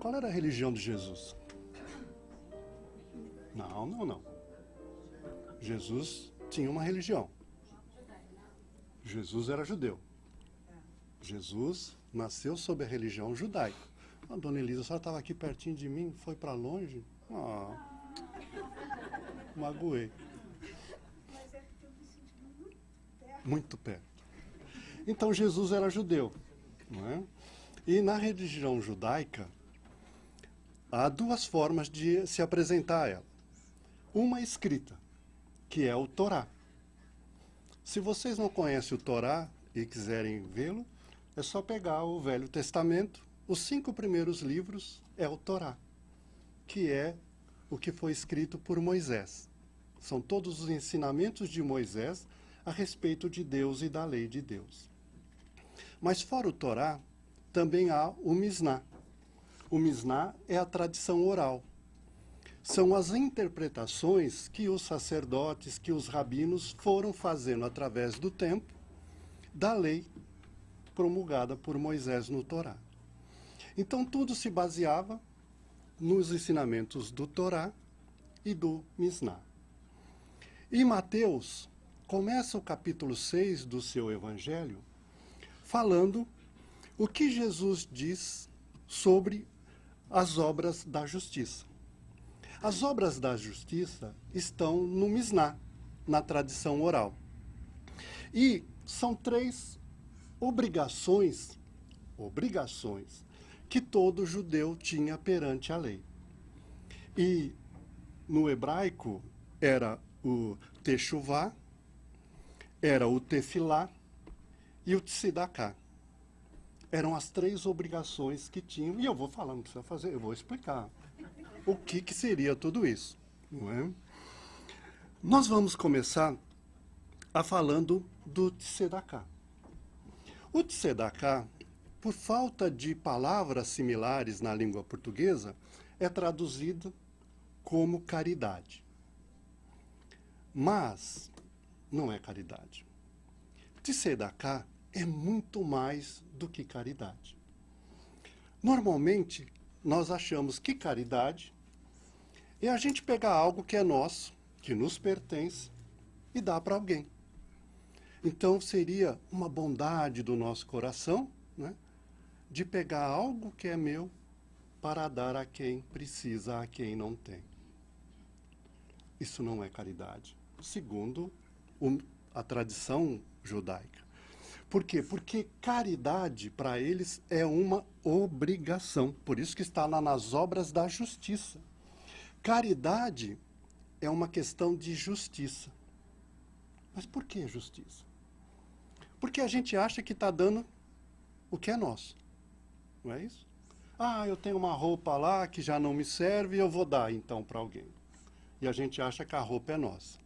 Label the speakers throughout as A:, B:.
A: Qual era a religião de Jesus? Não. Jesus tinha uma religião. Jesus era judeu. Jesus nasceu sob a religião judaica. A dona Elisa, a senhora estava aqui pertinho de mim, foi para longe? Magoei.
B: Mas é porque eu me senti muito perto.
A: Muito perto. Então Jesus era judeu, não é? E na religião judaica, há duas formas de se apresentar a ela. Uma escrita, que é o Torá. Se vocês não conhecem o Torá e quiserem vê-lo, é só pegar o Velho Testamento, os 5 primeiros livros é o Torá, que é o que foi escrito por Moisés. São todos os ensinamentos de Moisés a respeito de Deus e da lei de Deus. Mas fora o Torá, também há o Misná. O Misná é a tradição oral. São as interpretações que os sacerdotes, que os rabinos foram fazendo através do tempo da lei promulgada por Moisés no Torá. Então tudo se baseava nos ensinamentos do Torá e do Misná. E Mateus começa o capítulo 6 do seu evangelho falando o que Jesus diz sobre as obras da justiça. As obras da justiça estão no Misná, na tradição oral. E são 3 obrigações que todo judeu tinha perante a lei. E no hebraico era o Teshuvá, era o Tefilá e o Tzedakah. Eram as 3 obrigações que tinham, e eu vou falar, não precisa fazer, eu vou explicar o que seria tudo isso, não é? Nós vamos começar falando do Tzedakah. O Tzedakah, por falta de palavras similares na língua portuguesa, é traduzido como caridade. Mas não é caridade. Tzedakah é muito mais do que caridade. Normalmente, nós achamos que caridade é a gente pegar algo que é nosso, que nos pertence, e dar para alguém. Então, seria uma bondade do nosso coração, né, de pegar algo que é meu para dar a quem precisa, a quem não tem. Isso não é caridade, segundo a tradição judaica. Por quê? Porque caridade, para eles, é uma obrigação. Por isso que está lá nas obras da justiça. Caridade é uma questão de justiça. Mas por que justiça? Porque a gente acha que está dando o que é nosso. Não é isso? Eu tenho uma roupa lá que já não me serve, eu vou dar então para alguém. E a gente acha que a roupa é nossa.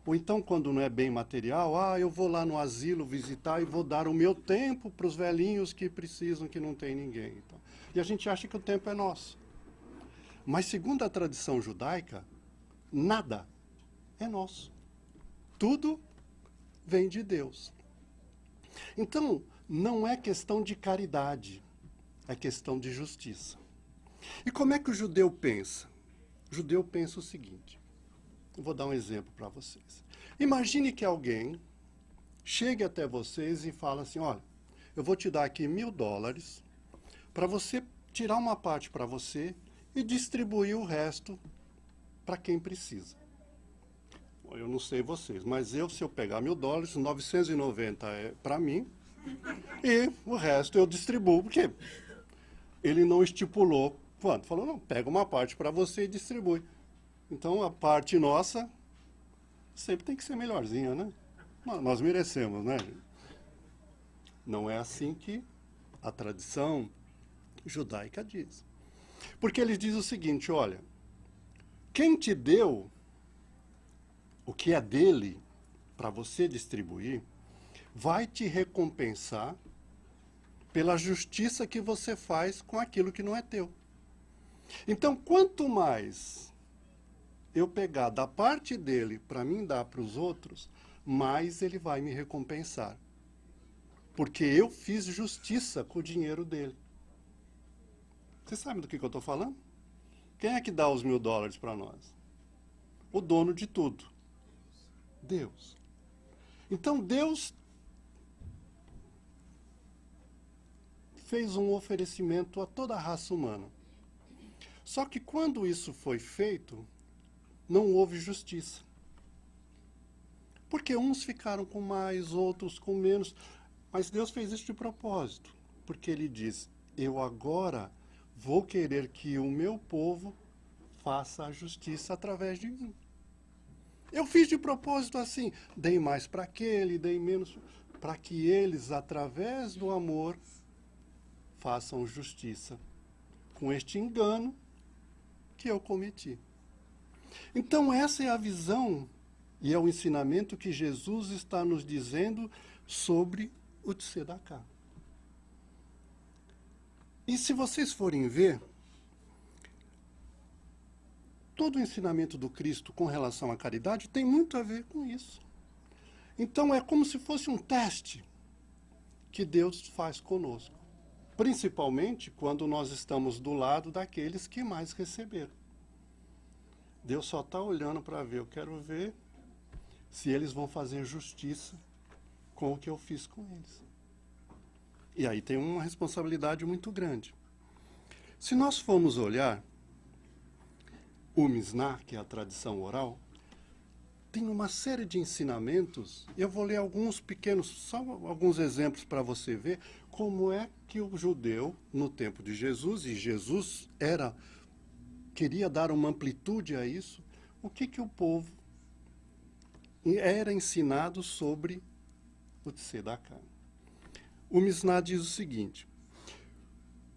A: Ou então, quando não é bem material, eu vou lá no asilo visitar e vou dar o meu tempo para os velhinhos que precisam, que não tem ninguém. Então. E a gente acha que o tempo é nosso. Mas, segundo a tradição judaica, nada é nosso. Tudo vem de Deus. Então, não é questão de caridade, é questão de justiça. E como é que o judeu pensa? O judeu pensa o seguinte. Eu vou dar um exemplo para vocês. Imagine que alguém chegue até vocês e fala assim, olha, eu vou te dar aqui $1.000 para você tirar uma parte para você e distribuir o resto para quem precisa. Bom, eu não sei vocês, mas se eu pegar $1.000, 990 é para mim e o resto eu distribuo, porque ele não estipulou quanto. Falou, não, pega uma parte para você e distribui. Então, a parte nossa sempre tem que ser melhorzinha, né? Nós merecemos, né? Não é assim que a tradição judaica diz. Porque eles dizem o seguinte, olha, quem te deu o que é dele para você distribuir, vai te recompensar pela justiça que você faz com aquilo que não é teu. Então, quanto mais eu pegar da parte dele para mim dar para os outros, mais ele vai me recompensar. Porque eu fiz justiça com o dinheiro dele. Você sabe do que eu estou falando? Quem é que dá os $1.000 para nós? O dono de tudo. Deus. Então Deus fez um oferecimento a toda a raça humana. Só que quando isso foi feito, não houve justiça. Porque uns ficaram com mais, outros com menos. Mas Deus fez isso de propósito. Porque Ele diz, eu agora vou querer que o meu povo faça a justiça através de mim. Eu fiz de propósito assim, dei mais para aquele, dei menos, para que eles, através do amor, façam justiça com este engano que eu cometi. Então essa é a visão e é o ensinamento que Jesus está nos dizendo sobre o Tzedakah. E se vocês forem ver, todo o ensinamento do Cristo com relação à caridade tem muito a ver com isso. Então é como se fosse um teste que Deus faz conosco. Principalmente quando nós estamos do lado daqueles que mais receberam. Deus só está olhando para ver, eu quero ver se eles vão fazer justiça com o que eu fiz com eles. E aí tem uma responsabilidade muito grande. Se nós formos olhar o Misná, que é a tradição oral, tem uma série de ensinamentos. Eu vou ler alguns pequenos, só alguns exemplos para você ver como é que o judeu, no tempo de Jesus, e Jesus queria dar uma amplitude a isso, o que o povo era ensinado sobre o Tzedakah. O Misná diz o seguinte: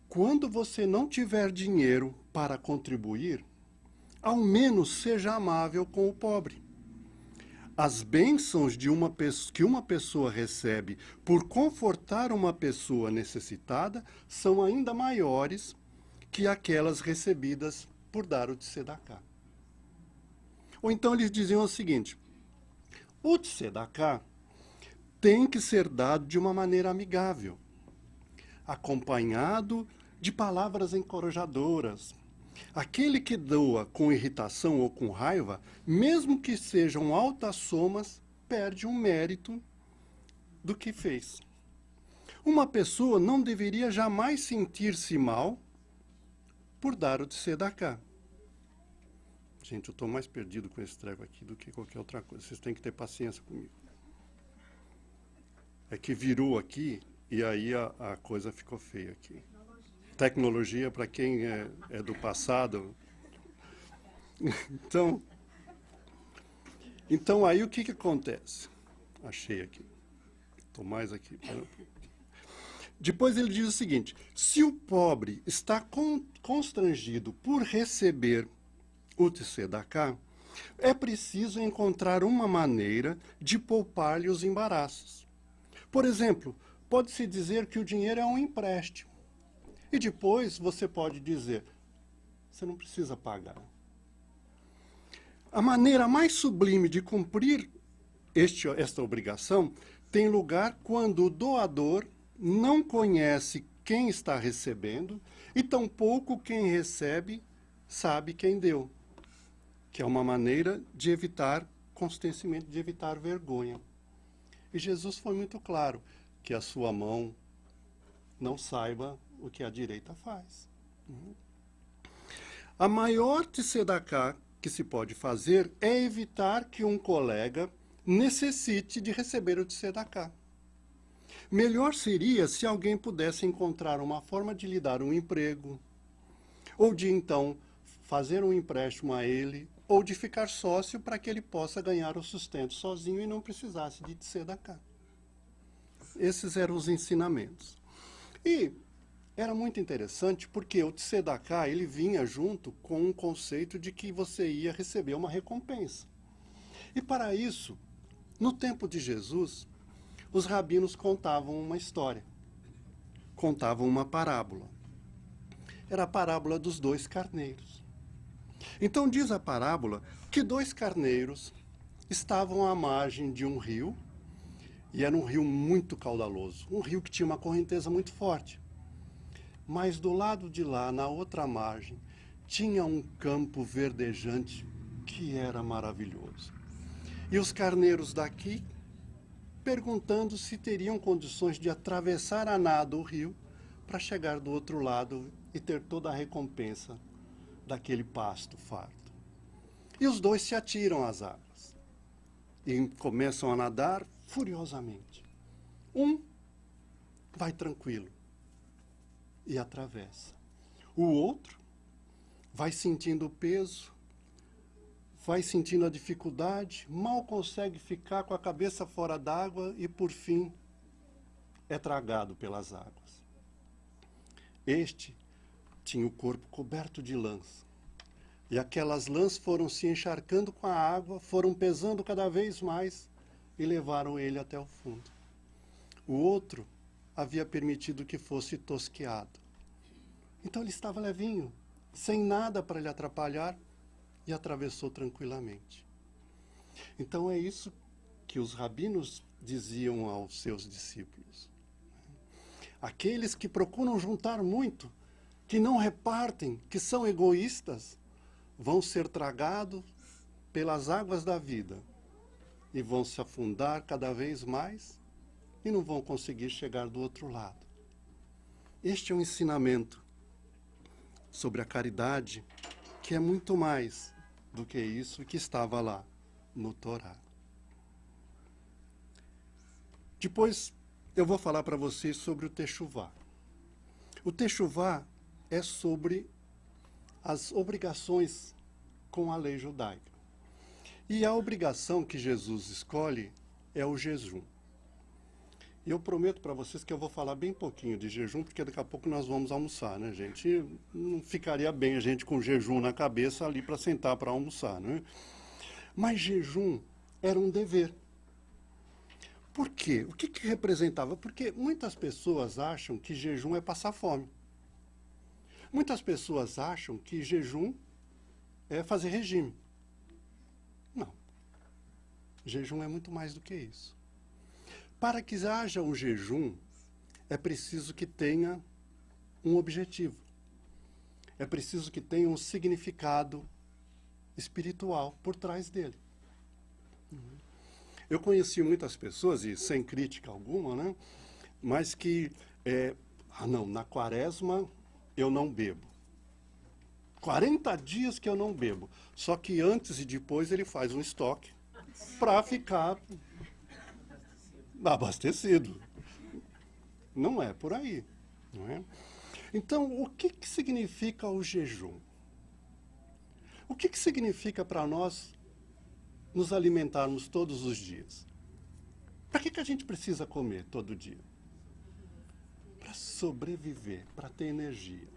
A: quando você não tiver dinheiro para contribuir, ao menos seja amável com o pobre. As bênçãos que uma pessoa recebe por confortar uma pessoa necessitada são ainda maiores que aquelas recebidas por dar o Tzedakah. Ou então eles diziam o seguinte: o Tzedakah tem que ser dado de uma maneira amigável, acompanhado de palavras encorajadoras. Aquele que doa com irritação ou com raiva, mesmo que sejam altas somas, perde um mérito do que fez. Uma pessoa não deveria jamais sentir-se mal por dar o Tzedakah. Gente, eu estou mais perdido com esse treco aqui do que qualquer outra coisa. Vocês têm que ter paciência comigo. É que virou aqui e aí a coisa ficou feia aqui. Tecnologia, para quem é do passado. Então aí o que acontece? Achei aqui. Estou mais aqui. Depois ele diz o seguinte: se o pobre está constrangido por receber o Tzedakah, é preciso encontrar uma maneira de poupar-lhe os embaraços. Por exemplo, pode-se dizer que o dinheiro é um empréstimo. E depois você pode dizer, você não precisa pagar. A maneira mais sublime de cumprir esta obrigação tem lugar quando o doador não conhece quem está recebendo e tampouco quem recebe sabe quem deu. Que é uma maneira de evitar constrangimento, de evitar vergonha. E Jesus foi muito claro, que a sua mão não saiba o que a direita faz. A maior tzedakah que se pode fazer é evitar que um colega necessite de receber o tzedakah. Melhor seria se alguém pudesse encontrar uma forma de lhe dar um emprego, ou de então fazer um empréstimo a ele, ou de ficar sócio para que ele possa ganhar o sustento sozinho e não precisasse de tzedakah. Esses eram os ensinamentos. E era muito interessante porque o tzedakah, ele vinha junto com um conceito de que você ia receber uma recompensa. E para isso, no tempo de Jesus, os rabinos contavam uma história, contavam uma parábola. Era a parábola dos 2 carneiros. Então diz a parábola que 2 carneiros estavam à margem de um rio, e era um rio muito caudaloso, um rio que tinha uma correnteza muito forte. Mas do lado de lá, na outra margem, tinha um campo verdejante que era maravilhoso. E os carneiros daqui perguntando se teriam condições de atravessar a nado o rio para chegar do outro lado e ter toda a recompensa daquele pasto farto. E os dois se atiram às águas e começam a nadar furiosamente. Um vai tranquilo e atravessa. O outro vai sentindo o peso, vai sentindo a dificuldade, mal consegue ficar com a cabeça fora d'água e, por fim, é tragado pelas águas. Este tinha o corpo coberto de lãs. E aquelas lãs foram se encharcando com a água, foram pesando cada vez mais e levaram ele até o fundo. O outro havia permitido que fosse tosqueado. Então ele estava levinho, sem nada para lhe atrapalhar, e atravessou tranquilamente. Então é isso que os rabinos diziam aos seus discípulos. Aqueles que procuram juntar muito, que não repartem, que são egoístas, vão ser tragados pelas águas da vida e vão se afundar cada vez mais e não vão conseguir chegar do outro lado. Este é um ensinamento sobre a caridade que é muito mais do que isso que estava lá no Torá. Depois eu vou falar para vocês sobre o Techuvá. O Techuvá é sobre as obrigações com a lei judaica. E a obrigação que Jesus escolhe é o jejum. E eu prometo para vocês que eu vou falar bem pouquinho de jejum, porque daqui a pouco nós vamos almoçar, né, gente? Não ficaria bem a gente com jejum na cabeça ali para sentar para almoçar, né? Mas jejum era um dever. Por quê? O que representava? Porque muitas pessoas acham que jejum é passar fome. Muitas pessoas acham que jejum é fazer regime. Não. Jejum é muito mais do que isso. Para que haja um jejum, é preciso que tenha um objetivo. É preciso que tenha um significado espiritual por trás dele. Eu conheci muitas pessoas, e sem crítica alguma, né? Mas que, na quaresma eu não bebo. 40 dias que eu não bebo. Só que antes e depois ele faz um estoque para ficar abastecido. Não é por aí. Não é? Então, o que significa o jejum? O que significa para nós nos alimentarmos todos os dias? Para que a gente precisa comer todo dia? Para sobreviver, para ter energia.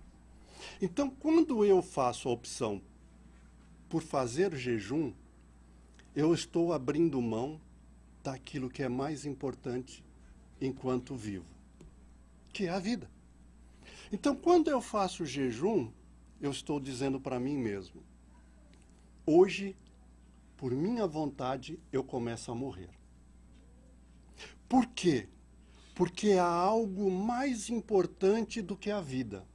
A: Então, quando eu faço a opção por fazer jejum, eu estou abrindo mão daquilo que é mais importante enquanto vivo, que é a vida. Então, quando eu faço jejum, eu estou dizendo para mim mesmo, hoje, por minha vontade, eu começo a morrer. Por quê? Porque há algo mais importante do que a vida.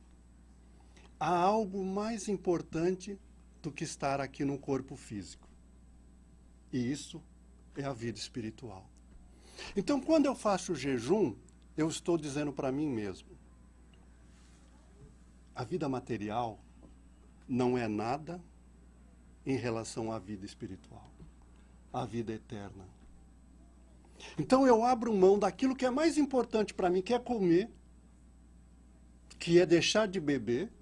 A: Há algo mais importante do que estar aqui no corpo físico. E isso é a vida espiritual. Então, quando eu faço jejum, eu estou dizendo para mim mesmo, a vida material não é nada em relação à vida espiritual, à vida eterna. Então eu abro mão daquilo que é mais importante para mim, que é comer, que é deixar de beber.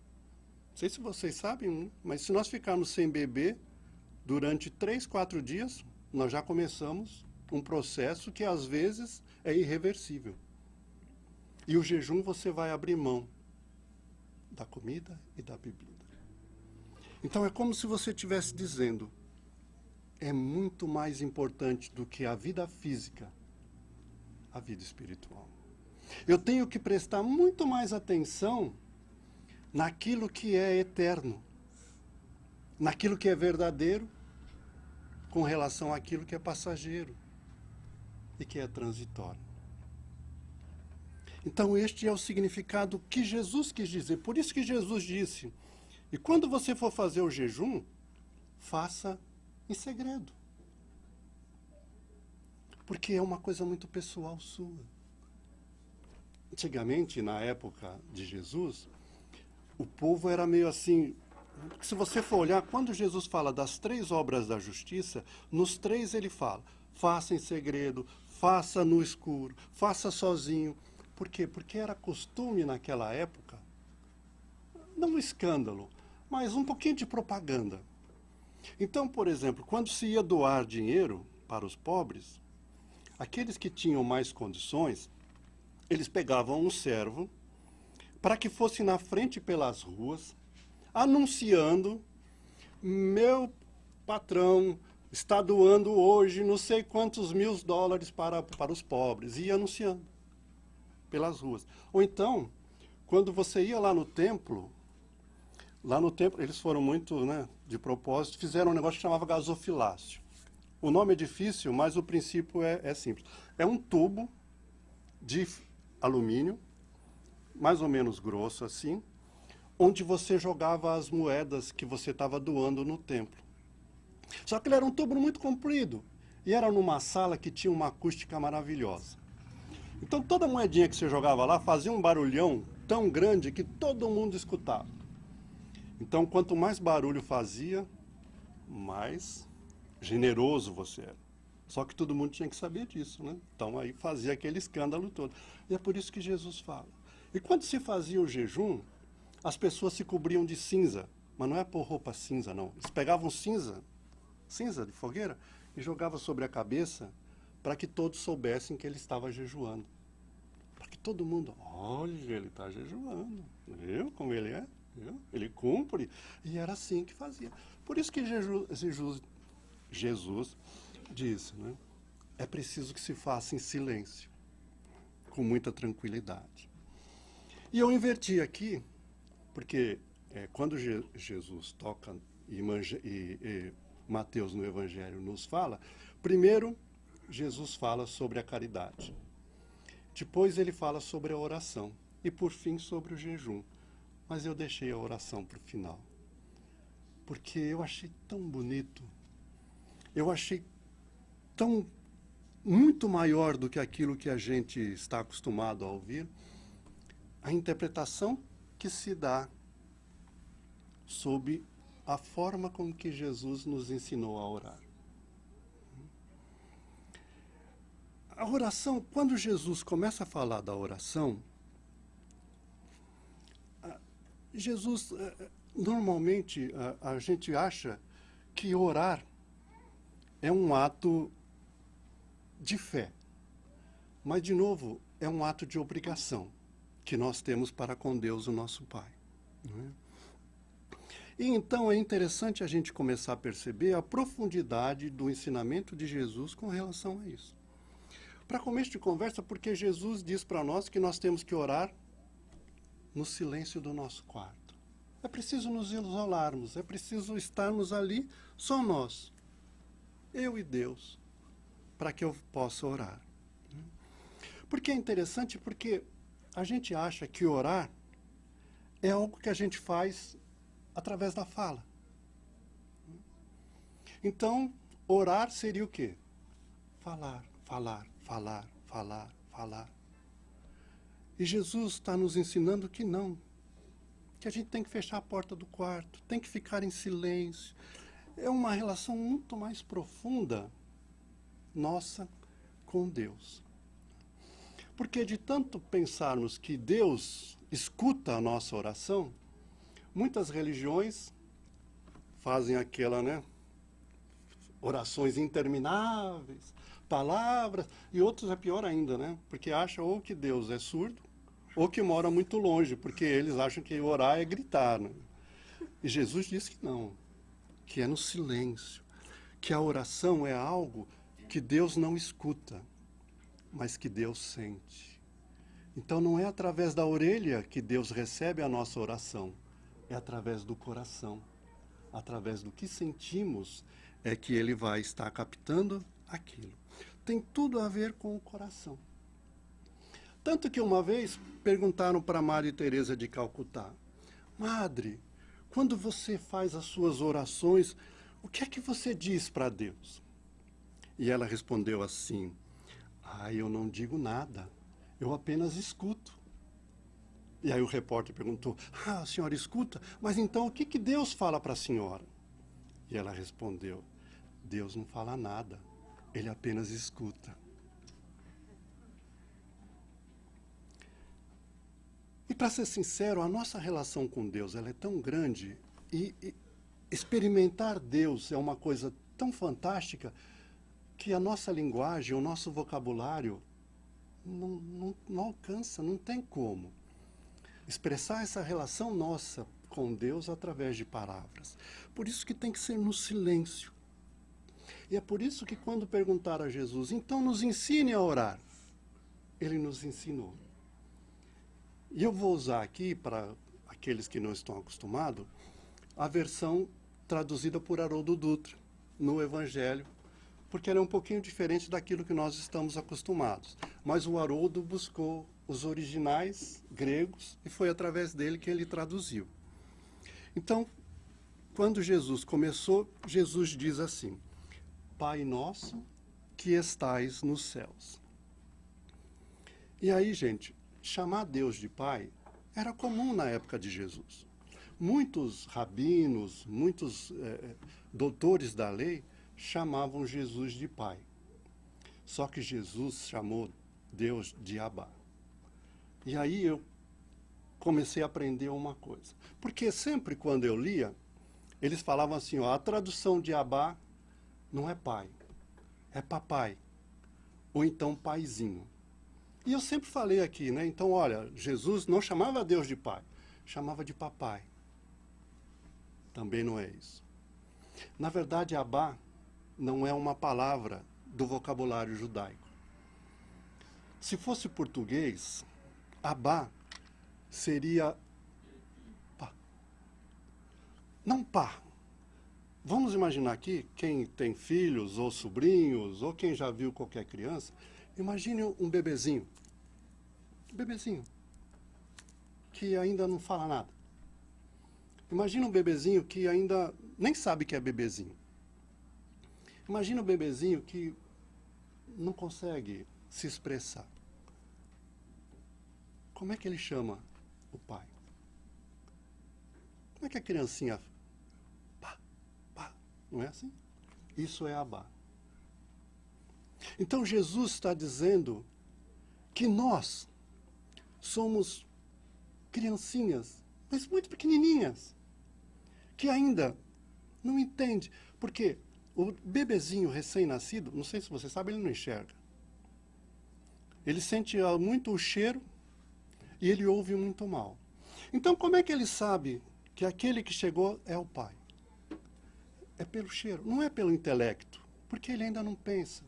A: Não sei se vocês sabem, mas se nós ficarmos sem beber durante 3, 4 dias, nós já começamos um processo que às vezes é irreversível. E o jejum você vai abrir mão da comida e da bebida. Então é como se você estivesse dizendo, é muito mais importante do que a vida física, a vida espiritual. Eu tenho que prestar muito mais atenção naquilo que é eterno, naquilo que é verdadeiro, com relação àquilo que é passageiro e que é transitório. Então, este é o significado que Jesus quis dizer. Por isso que Jesus disse, e quando você for fazer o jejum, faça em segredo. Porque é uma coisa muito pessoal sua. Antigamente, na época de Jesus, o povo era meio assim. Se você for olhar, quando Jesus fala das 3 obras da justiça, nos 3 ele fala: faça em segredo, faça no escuro, faça sozinho. Por quê? Porque era costume naquela época, não um escândalo, mas um pouquinho de propaganda. Então, por exemplo, quando se ia doar dinheiro para os pobres, aqueles que tinham mais condições, eles pegavam um servo para que fosse na frente pelas ruas, anunciando: meu patrão está doando hoje não sei quantos mil dólares para os pobres, e ia anunciando pelas ruas. Ou então, quando você ia lá no templo, eles foram muito, né, de propósito, fizeram um negócio que chamava gasofilácio. O nome é difícil, mas o princípio é simples. É um tubo de alumínio, mais ou menos grosso assim, onde você jogava as moedas que você estava doando no templo. Só que ele era um tubo muito comprido, e era numa sala que tinha uma acústica maravilhosa. Então toda moedinha que você jogava lá fazia um barulhão tão grande que todo mundo escutava. Então quanto mais barulho fazia, mais generoso você era. Só que todo mundo tinha que saber disso, né? Então aí fazia aquele escândalo todo. E é por isso que Jesus fala. E quando se fazia o jejum, as pessoas se cobriam de cinza. Mas não é por roupa cinza, não. Eles pegavam cinza de fogueira, e jogavam sobre a cabeça para que todos soubessem que ele estava jejuando. Para que todo mundo, olha, ele está jejuando. Viu como ele é? Viu? Ele cumpre. E era assim que fazia. Por isso que Jesus disse, né? É preciso que se faça em silêncio, com muita tranquilidade. E eu inverti aqui, porque quando Jesus toca e Mateus no Evangelho nos fala, primeiro Jesus fala sobre a caridade, depois ele fala sobre a oração e por fim sobre o jejum. Mas eu deixei a oração para o final, porque eu achei tão bonito, eu achei tão muito maior do que aquilo que a gente está acostumado a ouvir, a interpretação que se dá sob a forma como que Jesus nos ensinou a orar. A oração, quando Jesus começa a falar da oração, Jesus, normalmente, a gente acha que orar é um ato de fé. Mas, de novo, é um ato de obrigação que nós temos para com Deus, o nosso Pai. Não é? E então é interessante a gente começar a perceber a profundidade do ensinamento de Jesus com relação a isso. Para começo de conversa, porque Jesus diz para nós que nós temos que orar no silêncio do nosso quarto. É preciso nos isolarmos, é preciso estarmos ali, só nós, eu e Deus, para que eu possa orar. Porque é interessante, porque a gente acha que orar é algo que a gente faz através da fala. Então, orar seria o quê? Falar, falar, falar, falar, falar. E Jesus está nos ensinando que não. Que a gente tem que fechar a porta do quarto, tem que ficar em silêncio. É uma relação muito mais profunda nossa com Deus. Porque de tanto pensarmos que Deus escuta a nossa oração, muitas religiões fazem aquela, né? Orações intermináveis, palavras, e outros é pior ainda, né? Porque acham ou que Deus é surdo, ou que mora muito longe, porque eles acham que orar é gritar, né? E Jesus disse que não, que é no silêncio, que a oração é algo que Deus não escuta, mas que Deus sente. Então não é através da orelha que Deus recebe a nossa oração, é através do coração, através do que sentimos, é que Ele vai estar captando aquilo. Tem tudo a ver com o coração. Tanto que uma vez perguntaram para Madre Teresa de Calcutá: Madre, quando você faz as suas orações, o que é que você diz para Deus? E ela respondeu assim: eu não digo nada, eu apenas escuto. E aí o repórter perguntou: a senhora escuta? Mas então o que Deus fala para a senhora? E ela respondeu: Deus não fala nada, ele apenas escuta. E para ser sincero, a nossa relação com Deus ela é tão grande e experimentar Deus é uma coisa tão fantástica que a nossa linguagem, o nosso vocabulário não alcança, não tem como expressar essa relação nossa com Deus através de palavras. Por isso que tem que ser no silêncio. E é por isso que quando perguntaram a Jesus, então nos ensine a orar, ele nos ensinou. E eu vou usar aqui, para aqueles que não estão acostumados, a versão traduzida por Haroldo Dutra, no Evangelho, porque ela é um pouquinho diferente daquilo que nós estamos acostumados. Mas o Haroldo buscou os originais gregos e foi através dele que ele traduziu. Então, quando Jesus começou, Jesus diz assim: Pai nosso que estais nos céus. E aí, gente, chamar Deus de Pai era comum na época de Jesus. Muitos rabinos, muitos doutores da lei chamavam Jesus de Pai. Só que Jesus chamou Deus de Abá. E aí eu comecei a aprender uma coisa. Porque sempre quando eu lia, eles falavam assim, a tradução de Abá não é pai, é papai. Ou então paizinho. E eu sempre falei aqui, né? Então, olha, Jesus não chamava Deus de pai, chamava de papai. Também não é isso. Na verdade, Abá não é uma palavra do vocabulário judaico. Se fosse português, Abá seria pá. Não pá. Vamos imaginar aqui, quem tem filhos ou sobrinhos, ou quem já viu qualquer criança, imagine um bebezinho. Um bebezinho. Que ainda não fala nada. Imagina um bebezinho que ainda nem sabe que é bebezinho. Imagina um bebezinho que não consegue se expressar. Como é que ele chama o pai? Como é que a criancinha... Pá, pá, não é assim? Isso é Abá. Então Jesus está dizendo que nós somos criancinhas, mas muito pequenininhas, que ainda não entende. Porque o bebezinho recém-nascido, não sei se você sabe, ele não enxerga. Ele sente muito o cheiro e ele ouve muito mal. Então, como é que ele sabe que aquele que chegou é o pai? É pelo cheiro, não é pelo intelecto, porque ele ainda não pensa.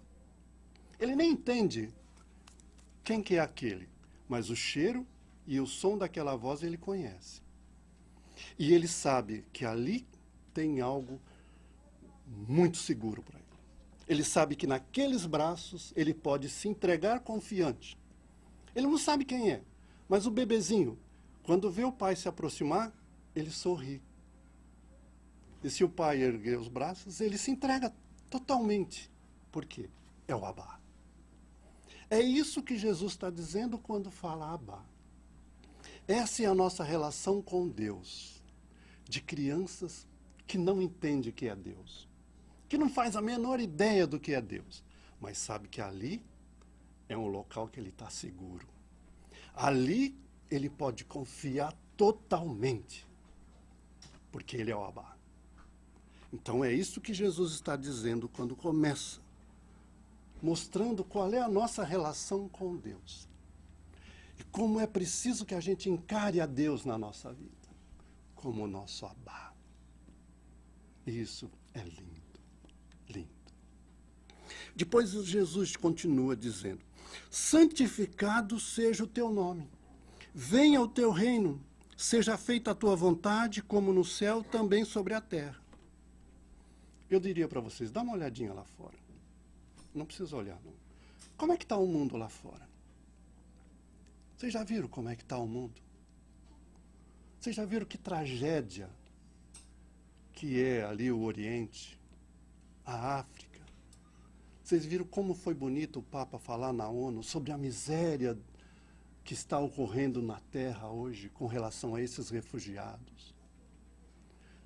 A: Ele nem entende quem que é aquele, mas o cheiro e o som daquela voz ele conhece. E ele sabe que ali tem algo muito seguro para ele. Ele sabe que naqueles braços ele pode se entregar confiante. Ele não sabe quem é, mas o bebezinho, quando vê o pai se aproximar, ele sorri. E se o pai erguer os braços, ele se entrega totalmente. Por quê? É o Abá. É isso que Jesus está dizendo quando fala Abá. Essa é a nossa relação com Deus, de crianças que não entendem o que é Deus, que não faz a menor ideia do que é Deus, mas sabe que ali é um local que ele está seguro. Ali ele pode confiar totalmente, porque ele é o Abá. Então é isso que Jesus está dizendo quando começa, mostrando qual é a nossa relação com Deus. E como é preciso que a gente encare a Deus na nossa vida, como o nosso Abá. Isso é lindo, lindo. Depois Jesus continua dizendo, santificado seja o teu nome, venha o teu reino, seja feita a tua vontade, como no céu, também sobre a terra. Eu diria para vocês, dá uma olhadinha lá fora. Não precisa olhar, não. Como é que está o mundo lá fora? Vocês já viram como é que está o mundo? Vocês já viram que tragédia que é ali o Oriente, a África? Vocês viram como foi bonito o Papa falar na ONU sobre a miséria que está ocorrendo na Terra hoje com relação a esses refugiados?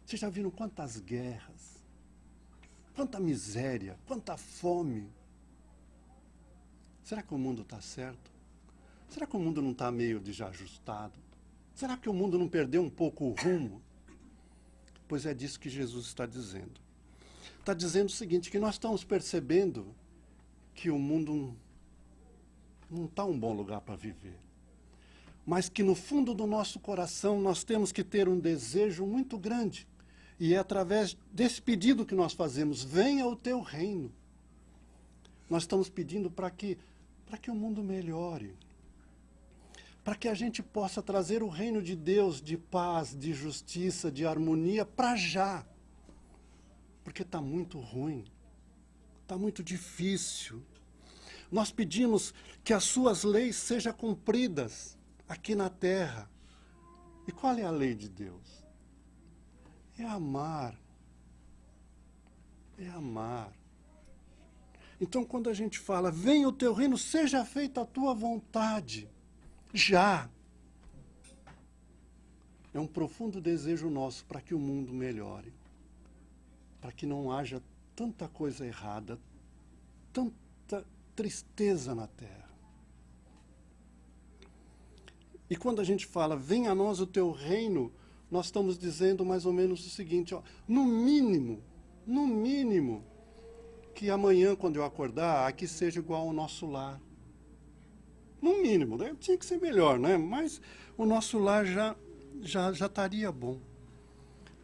A: Vocês já viram quantas guerras, quanta miséria, quanta fome? Será que o mundo está certo? Será que o mundo não está meio desajustado? Será que o mundo não perdeu um pouco o rumo? Pois é disso que Jesus está dizendo. Está dizendo o seguinte, que nós estamos percebendo que o mundo não está um bom lugar para viver. Mas que no fundo do nosso coração nós temos que ter um desejo muito grande. E é através desse pedido que nós fazemos, venha o teu reino. Nós estamos pedindo para que o mundo melhore. Para que a gente possa trazer o reino de Deus de paz, de justiça, de harmonia para já. Porque está muito ruim, está muito difícil. Nós pedimos que as suas leis sejam cumpridas aqui na terra. E qual é a lei de Deus? É amar. É amar. Então, quando a gente fala, venha o teu reino, seja feita a tua vontade, já. É um profundo desejo nosso para que o mundo melhore. Para que não haja tanta coisa errada, tanta tristeza na terra. E quando a gente fala, venha a nós o teu reino, nós estamos dizendo mais ou menos o seguinte, ó, no mínimo, que amanhã, quando eu acordar, aqui seja igual ao nosso lar. No mínimo, né? Tinha que ser melhor, né? Mas o nosso lar já estaria bom.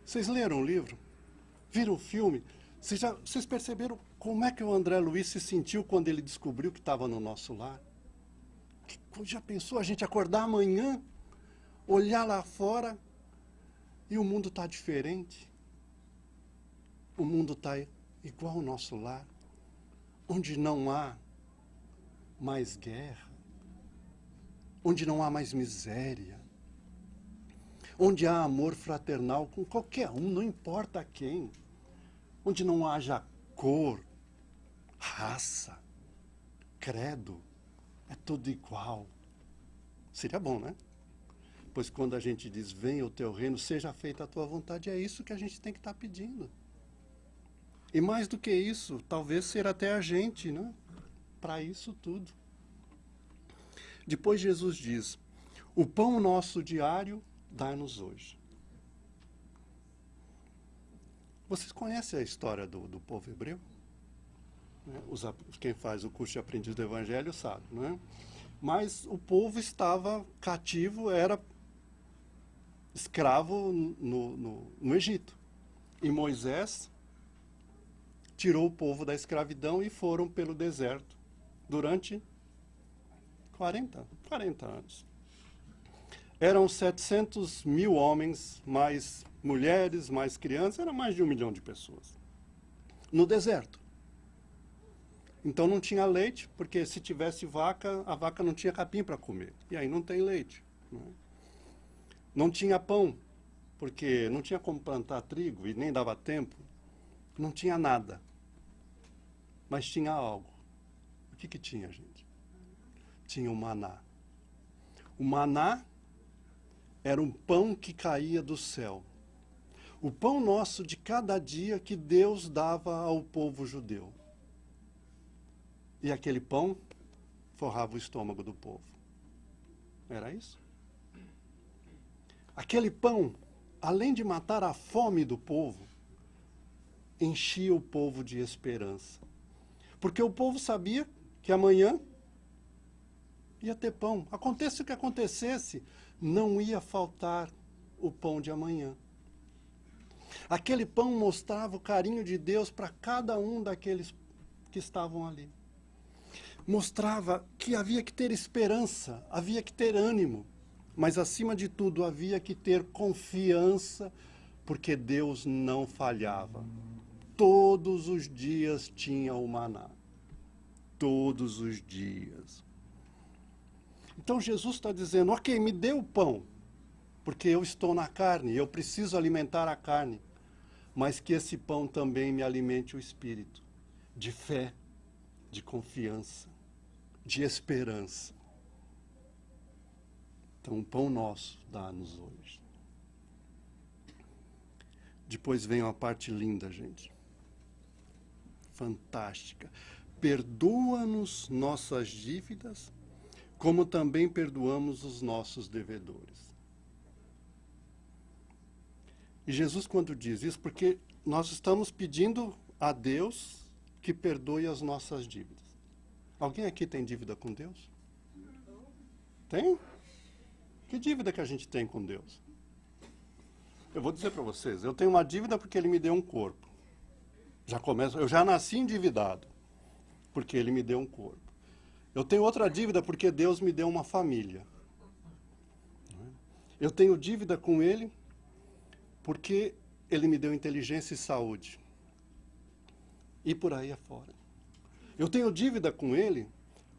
A: Vocês leram o livro? Viram o filme? Vocês perceberam como é que o André Luiz se sentiu quando ele descobriu que estava no nosso lar? Já pensou a gente acordar amanhã, olhar lá fora e o mundo está diferente? O mundo está igual ao nosso lar, onde não há mais guerra, onde não há mais miséria, onde há amor fraternal com qualquer um, não importa quem, onde não haja cor, raça, credo, é tudo igual. Seria bom, né? Pois quando a gente diz, venha o teu reino, seja feita a tua vontade, é isso que a gente tem que estar pedindo. E mais do que isso, talvez ser até a gente, né? Para isso tudo. Depois Jesus diz, o pão nosso diário, dai-nos hoje. Vocês conhecem a história do povo hebreu? Né? Quem faz o curso de aprendiz do Evangelho sabe, né? Mas o povo estava cativo, era escravo no Egito. E Moisés tirou o povo da escravidão e foram pelo deserto durante 40 anos. Eram 700 mil homens, mais mulheres, mais crianças, era mais de 1 milhão de pessoas. No deserto. Então não tinha leite, porque se tivesse vaca, a vaca não tinha capim para comer. E aí não tem leite. Né? Não tinha pão, porque não tinha como plantar trigo e nem dava tempo. Não tinha nada. Mas tinha algo. O que tinha, gente? Tinha o maná. O maná era um pão que caía do céu. O pão nosso de cada dia que Deus dava ao povo judeu. E aquele pão forrava o estômago do povo. Era isso? Aquele pão, além de matar a fome do povo, enchia o povo de esperança. Porque o povo sabia que amanhã ia ter pão. Aconteça o que acontecesse, não ia faltar o pão de amanhã. Aquele pão mostrava o carinho de Deus para cada um daqueles que estavam ali. Mostrava que havia que ter esperança, havia que ter ânimo, mas acima de tudo havia que ter confiança, porque Deus não falhava. Todos os dias tinha o maná. Todos os dias. Então Jesus está dizendo, ok, me dê o pão, porque eu estou na carne, eu preciso alimentar a carne, mas que esse pão também me alimente o espírito, de fé, de confiança, de esperança. Então, o pão nosso dá-nos hoje. Depois vem uma parte linda, gente. Fantástica. Perdoa-nos nossas dívidas, como também perdoamos os nossos devedores. E Jesus, quando diz isso, porque nós estamos pedindo a Deus que perdoe as nossas dívidas. Alguém aqui tem dívida com Deus? Tem? Que dívida que a gente tem com Deus? Eu vou dizer para vocês, eu tenho uma dívida porque Ele me deu um corpo. Eu já nasci endividado, porque Ele me deu um corpo. Eu tenho outra dívida porque Deus me deu uma família. Eu tenho dívida com Ele porque Ele me deu inteligência e saúde. E por aí afora. Eu tenho dívida com Ele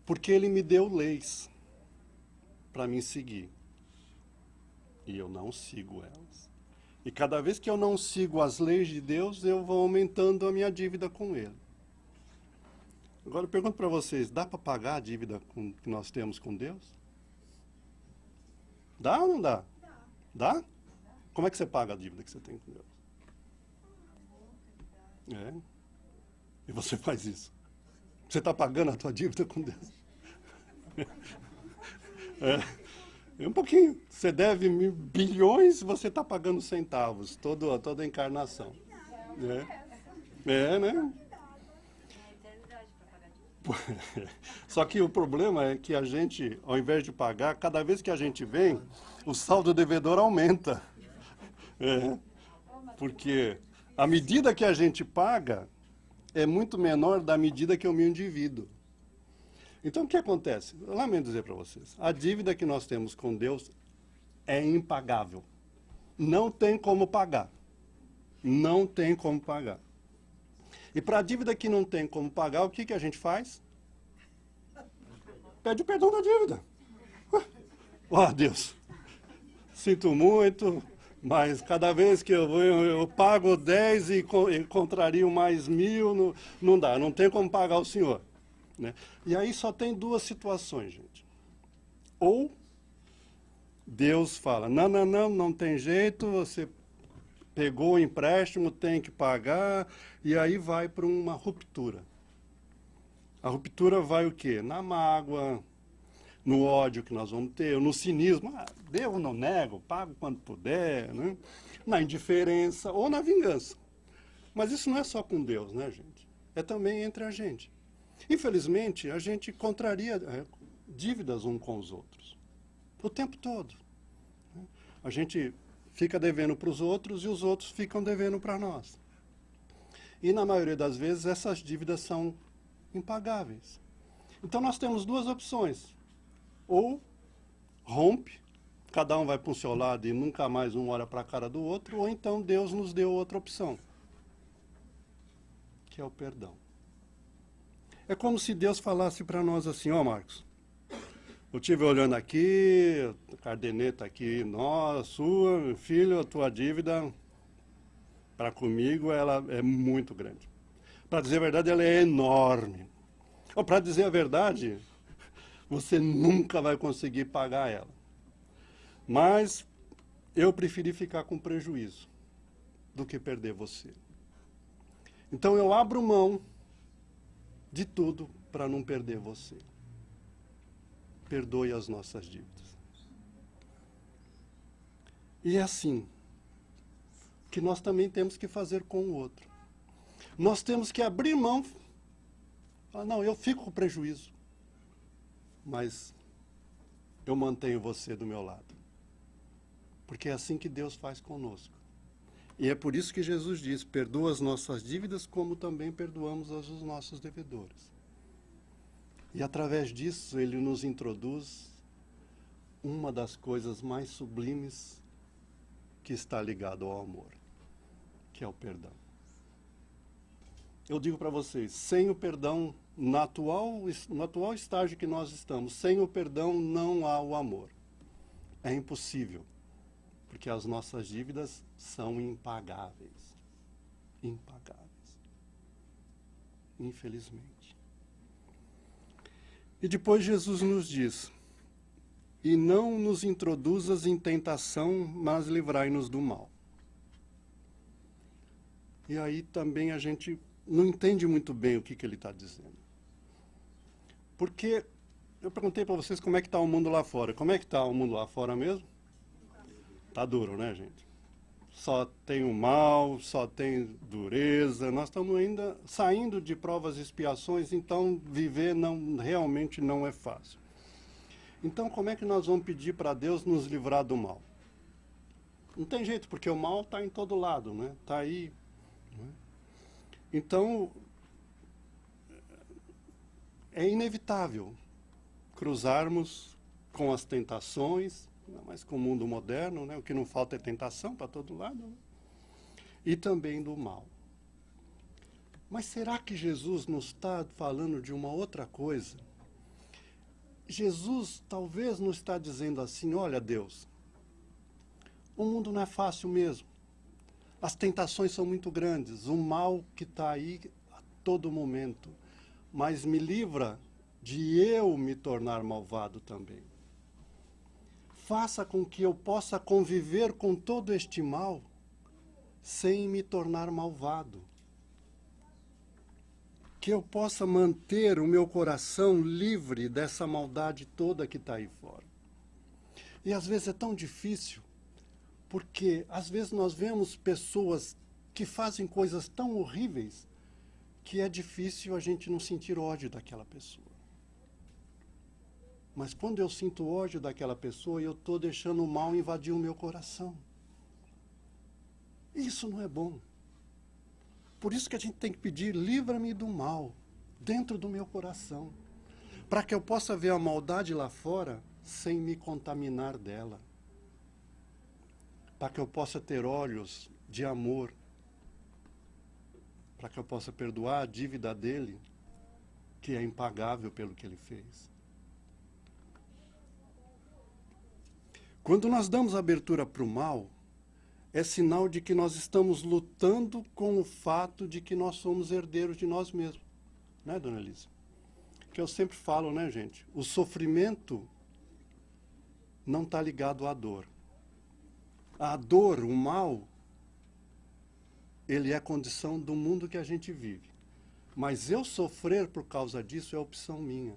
A: porque Ele me deu leis para me seguir. E eu não sigo elas. E cada vez que eu não sigo as leis de Deus, eu vou aumentando a minha dívida com Ele. Agora eu pergunto para vocês, dá para pagar a dívida que nós temos com Deus? Dá ou não dá? Dá? Como é que você paga a dívida que você tem com Deus? É. E você faz isso. Você está pagando a tua dívida com Deus. É um pouquinho. Você deve bilhões, você está pagando centavos, toda a encarnação. Né? Só que o problema é que a gente, ao invés de pagar, cada vez que a gente vem, o saldo devedor aumenta. Porque a medida que a gente paga é muito menor da medida que eu me endivido. Então, o que acontece? Eu lamento dizer para vocês, a dívida que nós temos com Deus é impagável. Não tem como pagar. Não tem como pagar. E para a dívida que não tem como pagar, o que a gente faz? Pede o perdão da dívida. Deus, sinto muito, mas cada vez que eu pago 10 e contrario mais 1.000, não dá, não tem como pagar o senhor. Né? E aí só tem duas situações, gente. Ou Deus fala, não tem jeito, você pegou o empréstimo, tem que pagar, e aí vai para uma ruptura. A ruptura vai o quê? Na mágoa, no ódio que nós vamos ter, no cinismo, devo, não nego, pago quando puder, né? Na indiferença ou na vingança. Mas isso não é só com Deus, né, gente? É também entre a gente. Infelizmente, a gente contraria dívidas uns com os outros. O tempo todo. A gente fica devendo para os outros e os outros ficam devendo para nós. E, na maioria das vezes, essas dívidas são impagáveis. Então, nós temos duas opções. Ou rompe, cada um vai para o seu lado e nunca mais um olha para a cara do outro, ou então Deus nos deu outra opção, que é o perdão. É como se Deus falasse para nós assim, Marcos, eu estive olhando aqui, a cardeneta aqui, sua, filho, a tua dívida, para comigo, ela é muito grande. Para dizer a verdade, ela é enorme. Ou para dizer a verdade, você nunca vai conseguir pagar ela. Mas eu preferi ficar com prejuízo do que perder você. Então eu abro mão de tudo para não perder você. Perdoe as nossas dívidas. E é assim que nós também temos que fazer com o outro. Nós temos que abrir mão. Falar, não, eu fico com prejuízo, mas eu mantenho você do meu lado. Porque é assim que Deus faz conosco. E é por isso que Jesus diz, perdoa as nossas dívidas como também perdoamos as dos nossos devedores. E através disso ele nos introduz uma das coisas mais sublimes que está ligado ao amor, que é o perdão. eu digo para vocês, sem o perdão, no atual estágio que nós estamos, sem o perdão não há o amor. É impossível, porque as nossas dívidas são impagáveis. Impagáveis. Infelizmente. E depois Jesus nos diz, e não nos introduzas em tentação, mas livrai-nos do mal. E aí também a gente não entende muito bem o que ele está dizendo. Porque eu perguntei para vocês como é que está o mundo lá fora. Como é que está o mundo lá fora mesmo? Está duro, né, gente? Só tem o mal, só tem dureza. Nós estamos ainda saindo de provas e expiações, então viver realmente não é fácil. Então como é que nós vamos pedir para Deus nos livrar do mal? Não tem jeito, porque o mal está em todo lado, né? Está aí. Né? Então, é inevitável cruzarmos com as tentações, mas com o mundo moderno, né? O que não falta é tentação para todo lado, né? E também do mal. Mas será que Jesus nos está falando de uma outra coisa? Jesus talvez nos está dizendo assim, olha Deus, o mundo não é fácil mesmo. As tentações são muito grandes, o mal que está aí a todo momento. Mas me livra de eu me tornar malvado também. Faça com que eu possa conviver com todo este mal sem me tornar malvado. Que eu possa manter o meu coração livre dessa maldade toda que está aí fora. E às vezes é tão difícil, porque às vezes nós vemos pessoas que fazem coisas tão horríveis que é difícil a gente não sentir ódio daquela pessoa. Mas quando eu sinto ódio daquela pessoa, eu estou deixando o mal invadir o meu coração. Isso não é bom. Por isso que a gente tem que pedir, livra-me do mal, dentro do meu coração, para que eu possa ver a maldade lá fora, sem me contaminar dela. Para que eu possa ter olhos de amor, para que eu possa perdoar a dívida dele, que é impagável pelo que ele fez. Quando nós damos abertura para o mal, é sinal de que nós estamos lutando com o fato de que nós somos herdeiros de nós mesmos. Né, dona Elisa? Que eu sempre falo, né, gente? O sofrimento não está ligado à dor. A dor, o mal, ele é a condição do mundo que a gente vive. Mas eu sofrer por causa disso é opção minha.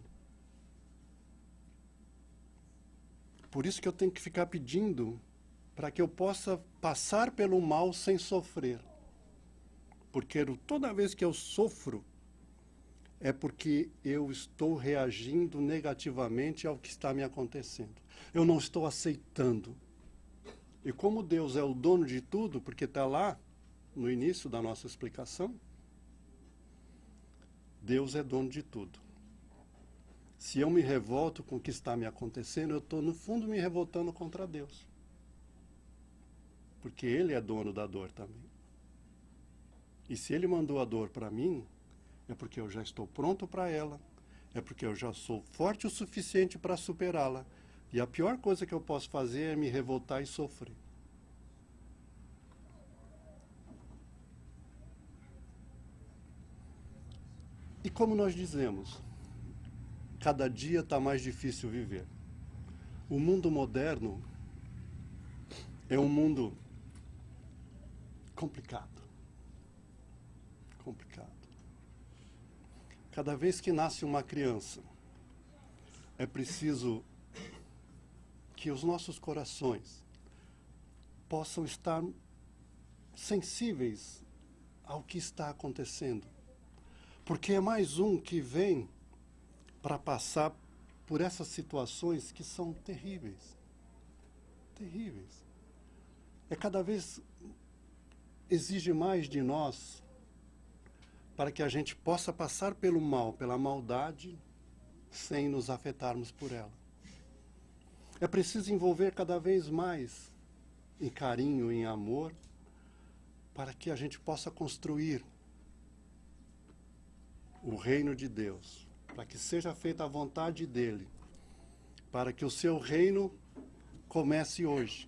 A: Por isso que eu tenho que ficar pedindo para que eu possa passar pelo mal sem sofrer. Porque toda vez que eu sofro, é porque eu estou reagindo negativamente ao que está me acontecendo. Eu não estou aceitando. E como Deus é o dono de tudo, porque está lá no início da nossa explicação, Deus é dono de tudo. Se eu me revolto com o que está me acontecendo, eu estou, no fundo, me revoltando contra Deus. Porque Ele é dono da dor também. E se Ele mandou a dor para mim, é porque eu já estou pronto para ela, é porque eu já sou forte o suficiente para superá-la. E a pior coisa que eu posso fazer é me revoltar e sofrer. E como nós dizemos, cada dia está mais difícil viver. O mundo moderno é um mundo complicado. Complicado. Cada vez que nasce uma criança, é preciso que os nossos corações possam estar sensíveis ao que está acontecendo. Porque é mais um que vem para passar por essas situações que são terríveis. Terríveis. É cada vez exige mais de nós para que a gente possa passar pelo mal, pela maldade, sem nos afetarmos por ela. É preciso envolver cada vez mais em carinho, em amor, para que a gente possa construir o reino de Deus, para que seja feita a vontade dele, para que o seu reino comece hoje.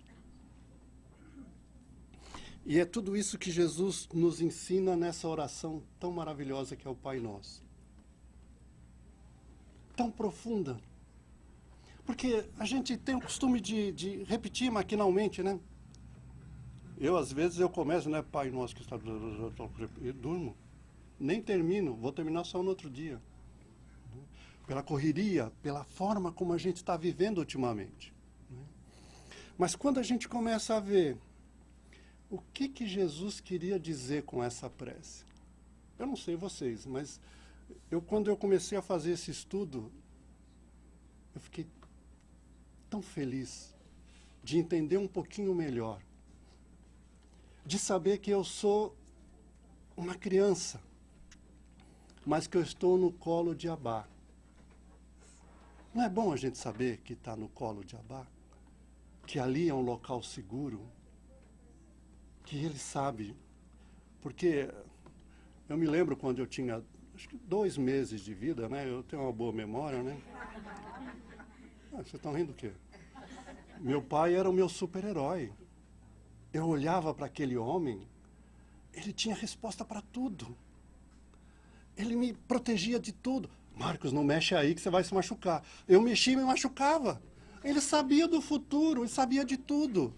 A: E é tudo isso que Jesus nos ensina nessa oração tão maravilhosa que é o Pai Nosso. Tão profunda. Porque a gente tem o costume de repetir maquinalmente, né? Às vezes, eu começo, né? Pai Nosso que está... E durmo. Nem termino, vou terminar só no outro dia. Pela correria, pela forma como a gente está vivendo ultimamente. Mas quando a gente começa a ver o que Jesus queria dizer com essa prece? Eu não sei vocês, mas quando eu comecei a fazer esse estudo, eu fiquei tão feliz de entender um pouquinho melhor, de saber que eu sou uma criança, mas que eu estou no colo de Abá. Não é bom a gente saber que está no colo de Abá? Que ali é um local seguro? Que ele sabe? Porque eu me lembro quando eu tinha, acho que 2 meses de vida, né? Eu tenho uma boa memória, né? Vocês estão rindo do quê? Meu pai era o meu super-herói. Eu olhava para aquele homem, ele tinha resposta para tudo. Ele me protegia de tudo. Marcos, não mexe aí que você vai se machucar. Eu mexia e me machucava. Ele sabia do futuro, ele sabia de tudo.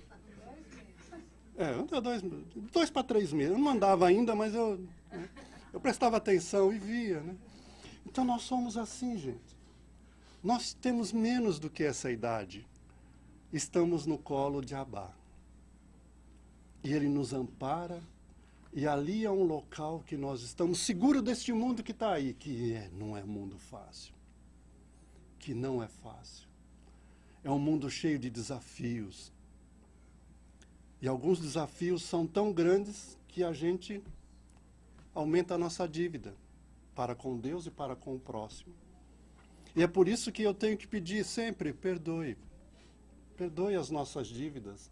A: 2 para 3 meses. Eu não andava ainda, mas eu prestava atenção e via, né? Então nós somos assim, gente. Nós temos menos do que essa idade. Estamos no colo de Abá. E ele nos ampara. E ali é um local que nós estamos seguros deste mundo que está aí, que não é mundo fácil. Que não é fácil. É um mundo cheio de desafios. E alguns desafios são tão grandes que a gente aumenta a nossa dívida para com Deus e para com o próximo. E é por isso que eu tenho que pedir sempre, perdoe. Perdoe as nossas dívidas.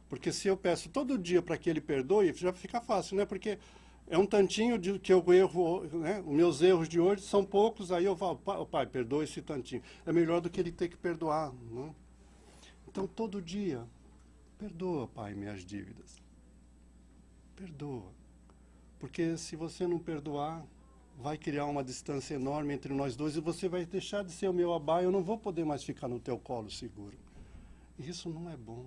A: Porque se eu peço todo dia para que ele perdoe, já fica fácil, né? Porque é um tantinho de que eu erro, né? Os meus erros de hoje são poucos, aí eu falo, pai, perdoa esse tantinho. É melhor do que ele ter que perdoar, né? Então, todo dia, perdoa, pai, minhas dívidas. Perdoa. Porque se você não perdoar, vai criar uma distância enorme entre nós dois e você vai deixar de ser o meu Abá, eu não vou poder mais ficar no teu colo seguro. E isso não é bom.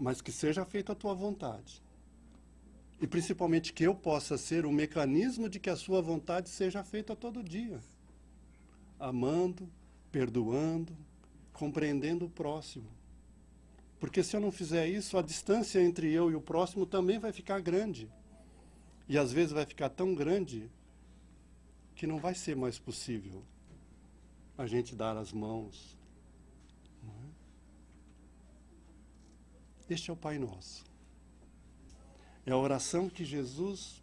A: Mas que seja feita a tua vontade. E principalmente que eu possa ser o mecanismo de que a sua vontade seja feita todo dia. Amando, perdoando, compreendendo o próximo. Porque se eu não fizer isso, a distância entre eu e o próximo também vai ficar grande. E às vezes vai ficar tão grande que não vai ser mais possível a gente dar as mãos. Este é o Pai Nosso. É a oração que Jesus,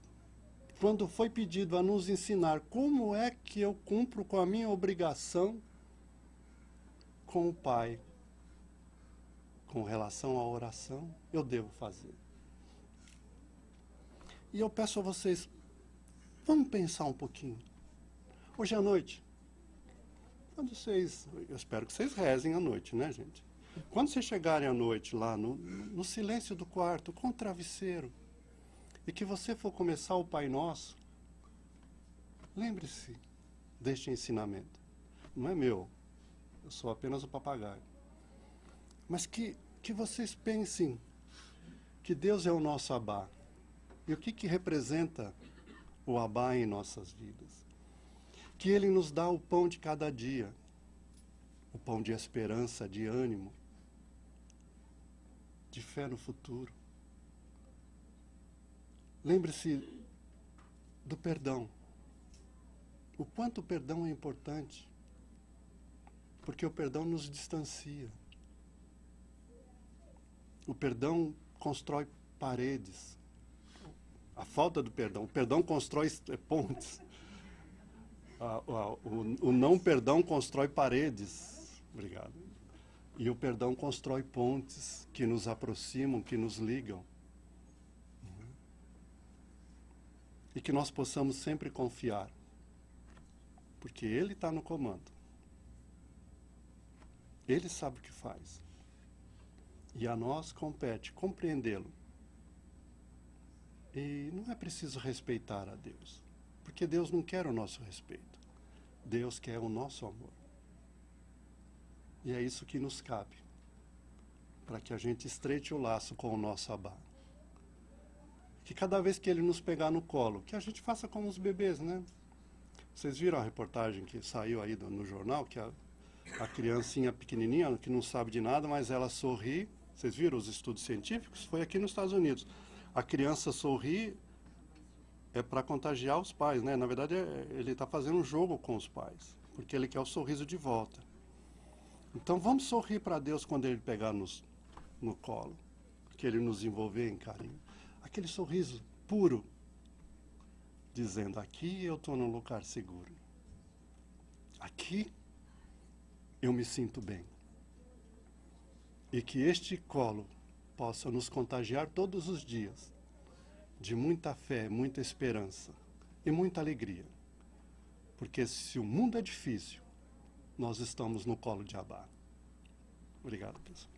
A: quando foi pedido a nos ensinar como é que eu cumpro com a minha obrigação com o Pai, com relação à oração, eu devo fazer. E eu peço a vocês, vamos pensar um pouquinho. Hoje à noite, eu espero que vocês rezem à noite, né, gente? Quando vocês chegarem à noite lá, no silêncio do quarto, com o travesseiro, e que você for começar o Pai Nosso, lembre-se deste ensinamento. Não é meu, eu sou apenas o papagaio. Mas que vocês pensem que Deus é o nosso Abá. E o que representa o Abá em nossas vidas? Que Ele nos dá o pão de cada dia, o pão de esperança, de ânimo, de fé no futuro. Lembre-se do perdão. O quanto o perdão é importante. Porque o perdão nos distancia. O perdão constrói paredes. A falta do perdão. O perdão constrói pontes. O não perdão constrói paredes. Obrigado. E o perdão constrói pontes que nos aproximam, que nos ligam. e que nós possamos sempre confiar, porque Ele está no comando. Ele sabe o que faz. E a nós compete compreendê-lo. E não é preciso respeitar a Deus, porque Deus não quer o nosso respeito. Deus quer o nosso amor. E é isso que nos cabe, para que a gente estreite o laço com o nosso Abá. Que cada vez que ele nos pegar no colo, que a gente faça como os bebês, né? Vocês viram a reportagem que saiu aí no jornal, que a criancinha pequenininha, que não sabe de nada, mas ela sorri. Vocês viram os estudos científicos? Foi aqui nos Estados Unidos. A criança sorri é para contagiar os pais, né? Na verdade, ele está fazendo um jogo com os pais, porque ele quer o sorriso de volta. Então, vamos sorrir para Deus quando Ele pegar no colo, que Ele nos envolver em carinho. Aquele sorriso puro, dizendo, aqui eu estou num lugar seguro. Aqui eu me sinto bem. E que este colo possa nos contagiar todos os dias de muita fé, muita esperança e muita alegria. Porque se o mundo é difícil, nós estamos no colo de Abá. Obrigado, pessoal.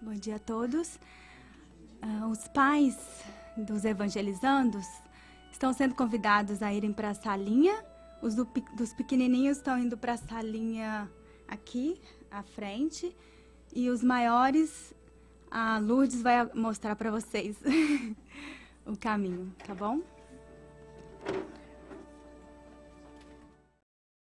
C: Bom dia a todos. Os pais dos evangelizandos estão sendo convidados a irem para a salinha. Os dos pequenininhos estão indo para a salinha aqui, à frente. E os maiores, a Lourdes vai mostrar para vocês o caminho, tá bom?